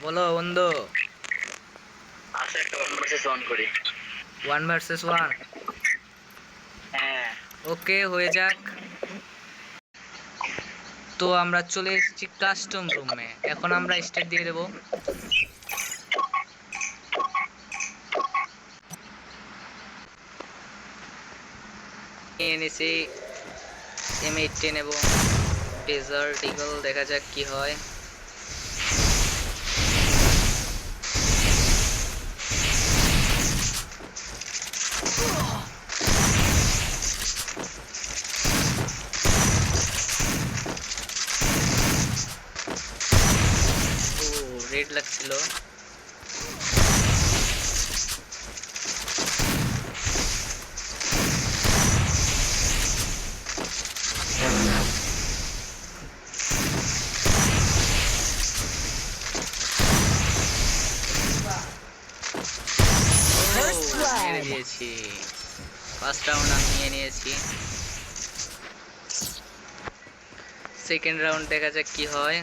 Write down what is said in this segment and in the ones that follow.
বলো বন্ধু। আচ্ছা, একটা 1 vs 1 করি। 1 vs 1। হ্যাঁ, ওকে, হয়ে যাক। তো আমরা চলে এসেছি কাস্টম রুমে, এখন আমরা স্টার্ট দিয়ে দেবো। নিয়ে এনেছি M18 এবং ডেজার্ট ইগল, দেখা যাক কি হয়। ও রেড লাগছিল। মেরে দিয়েছি। ফার্স্ট রাউন্ড আমি নিয়ে নিয়েছি। সেকেন্ড রাউন্ড দেখা যাক কি হয়।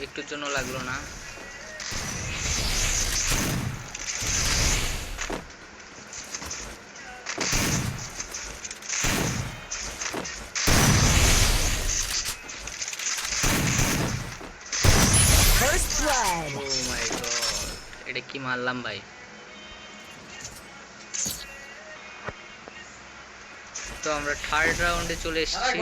একটুর জন্য লাগলো না। ও মাই গড, এটা কি মারলাম ভাই। তো আমরা থার্ড রাউন্ডে চলে এসেছি।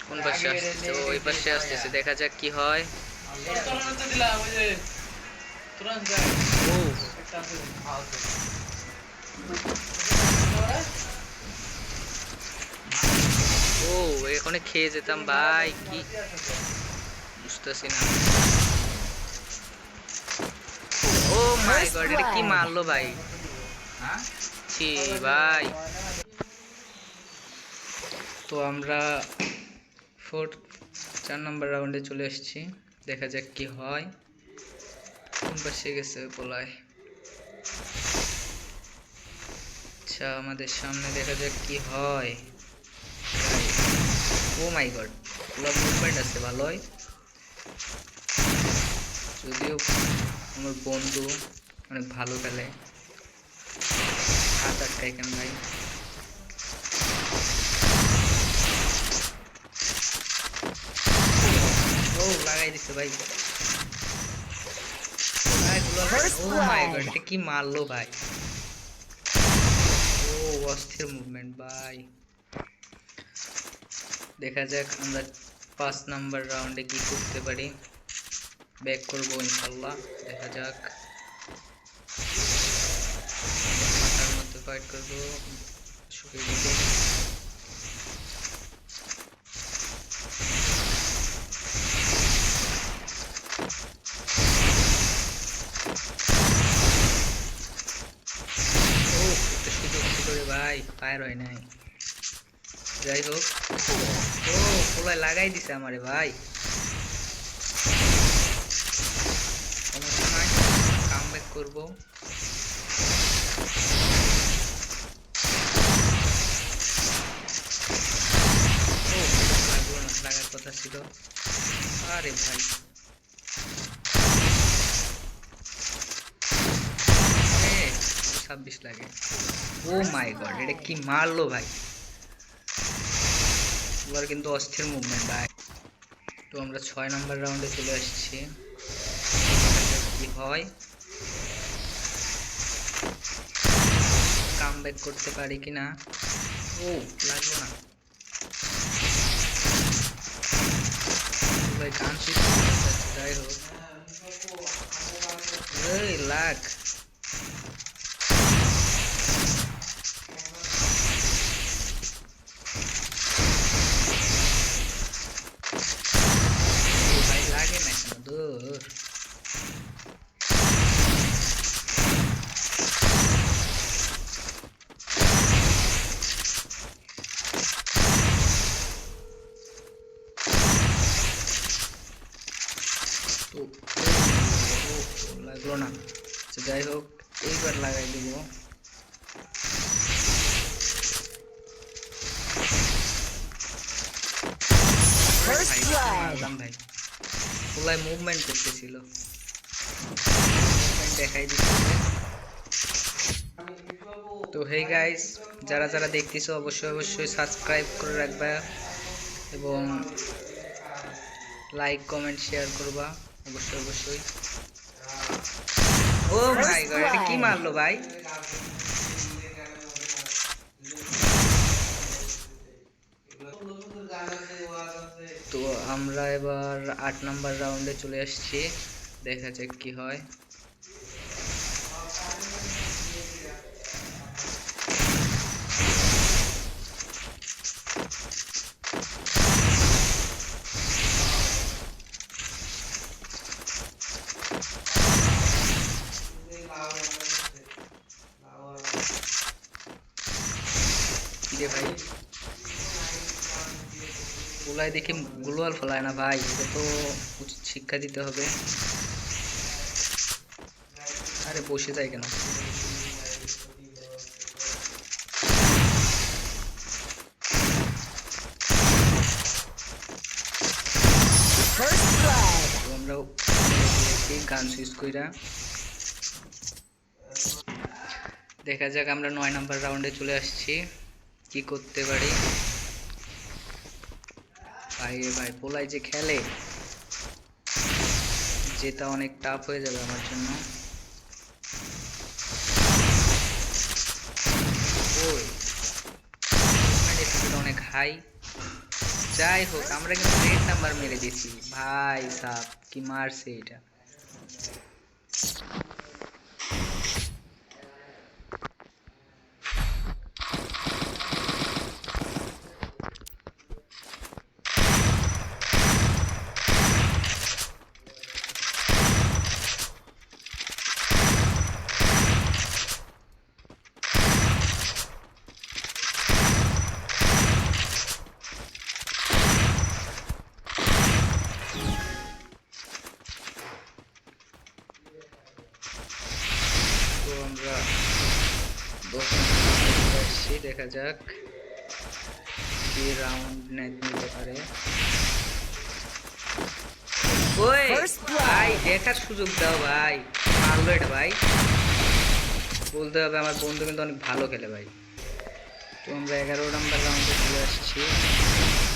কোন পাশে আসতেছে? ও এই পাশে আসতেছে, দেখা যাক কি হয়। ও এখানে খেয়ে যেতাম ভাই, কি বুঝতেছি না। ও মাই গড, এটা কি মারলো ভাই। ছি ভাই। তো আমরা 4 নম্বর রাউন্ডে চলে এসেছি, দেখা যাক কি হয়। কোন পাশে গেছে পোলায়। আচ্ছা, আমাদের সামনে দেখা যাক কি হয়। ও মাই গড, পুরো মুভমেন্ট আছে ভালোই। যদিও আমার বন্ধু অনেক ভালো খেলে। হাত আটকাই কেন ভাই। ও লাগাই দিছে ভাই। ও মাই গড, এটা কি মারলো ভাই। ও অস্থির মুভমেন্ট ভাই। দেখা যাক আমরা 5 নাম্বার রাউন্ডে কি করতে পারি। ব্যাক করবো ইনশাল্লাহ, দেখা যাক। মাথার মধ্যে ফাইট করবো, শুকিয়ে দিতে। ভাই ফায়ার হয় নাই, যাই হোক। ও পোলায় লাগাই দিছে আমারে ভাই। সমস্যা নাই, কামব্যাক করবো। লাগলো না, লাগার কথা ছিল। আরে ভাই 26 লাগে। ও মাই গড, এটা কি মারলো ভাই। এবার কিন্তু অস্থির মুভমেন্ট ভাই। তো আমরা 6 নম্বর রাউন্ডে চলে আসছি, কি হয়। কামব্যাক করতে পারি কিনা। ও লাগলো না ভাই, গান শিট। যাই হোক, এই লাগ। ভাই লাগে না কেন দূর। লাগলো না। আচ্ছা যাই হোক, এইবার লাগাই দিব। মারলাম ভাই, পোলায় মুভমেন্ট করতেছিল, দেখাই দিচ্ছে। তো হেই গাইস, যারা যারা দেখতেছো অবশ্যই অবশ্যই সাবস্ক্রাইব করে রাখবা এবং লাইক কমেন্ট শেয়ার করবা অবশ্যই অবশ্যই। ও মাই গড, এটা কি মারলো ভাই? তো আমরা এবার 8 নাম্বার রাউন্ডে চলে আসছি, দেখা যাক কি হয়। কিরে ভাই, পোলায় দেখে গ্লোয়াল ফেলায় না ভাই, এটা তো উচিত শিক্ষা দিতে হবে। আরে বসে যায় কেন? আমরা গান সুইচ কইরা দেখা যাক, আমরা 9 নাম্বার রাউন্ডে চলে আসছি, কি করতে পারি। ভাই ভাই পোলাই যে খেলে, যেটা অনেক টাফ হয়ে যাবে আমার জন্য। ওই অনেক হাই। যাই হোক, আমরা কিন্তু রেড নাম্বার মেরে দিয়েছি ভাই সাহ, কি মারছে এটা। তো আমরা 10 নাম্বার আসছি, দেখা যাক কি রাউন্ড নিতে পারে। ওই ভাই দেখার সুযোগ দাও ভাই, মারলো এটা ভাই, বলতে হবে আমার বন্ধু কিন্তু অনেক ভালো খেলে ভাই। তো আমরা 11 নাম্বার রাউন্ডে চলে আসছি।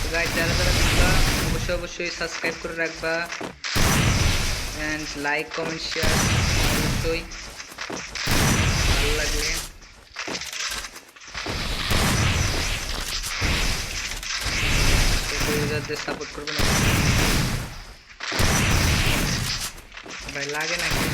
তো গাইস, যারা যারা দেখবা অবশ্যই অবশ্যই সাবস্ক্রাইব করে রাখবা অ্যান্ড লাইক কমেন্ট শেয়ার অবশ্যই ভালো লাগলে। ইউজারদের সাপোর্ট করবেন ভাই, লাগে নাকি?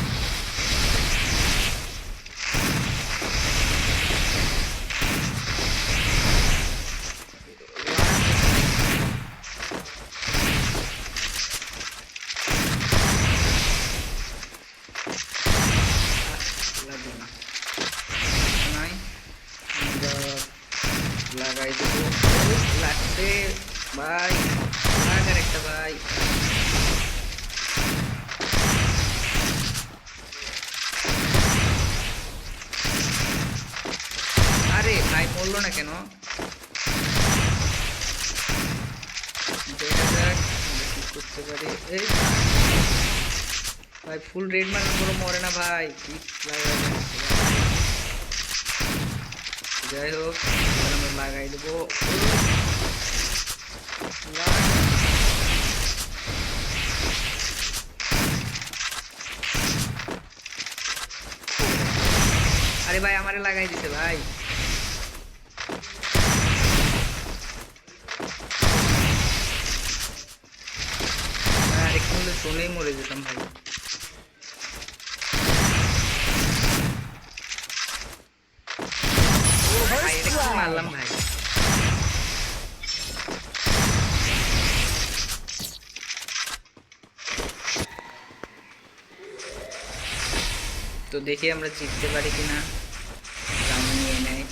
লাগাই দেবো, লাগছে ভাই, লাগার একটা ভাই। আরে ভাই মরলো না কেন? দেখা যাক কি করতে পারি। এই ভাই ফুল রেড মারার পরও মরে না ভাই, কি লাগাই। যাই হোক, আমরা লাগাই দেবো। আরে ভাই আমারে লাগাই দিছে ভাই। আরেকটু হলে শোনেই মরে যেতাম ভাই। ভাই এটা কি মারলাম ভাই। তো দেখি আমরা জিততে পারি কিনা, রাউন্ড নিয়ে নেয়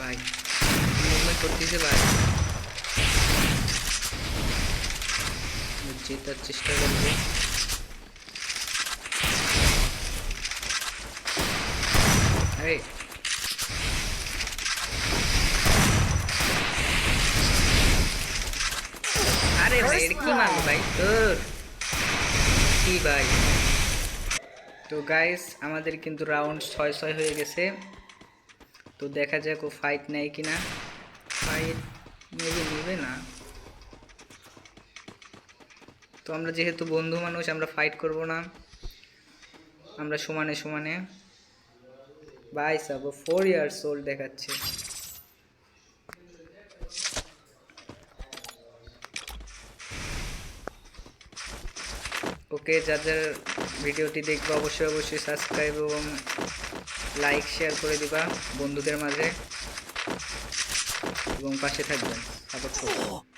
ভাই, মুভমেন্ট করতেছে ভাই। জেতার চেষ্টা করব। আরে আরে ভাই এটা কি মারলো ভাই তোর কি ভাই। তো গাইস আমাদের কিন্তু রাউন্ড 6-6 হয়ে গেছে। তো দেখা যাক ও ফাইট নেয় কিনা। ফাইট নেবে না। তো আমরা যেহেতু বন্ধু মানুষ আমরা ফাইট করব না, আমরা সমানে সমানে। ভাই সাব 4 ইয়ার্স ওল্ড দেখাচ্ছে। ওকে, যাদের ভিডিওটি দেখবে অবশ্যই সাবস্ক্রাইব এবং লাইক শেয়ার করে দিবা বন্ধুদের মাঝে এবং পাশে থাকবেন সাপোর্ট করবেন।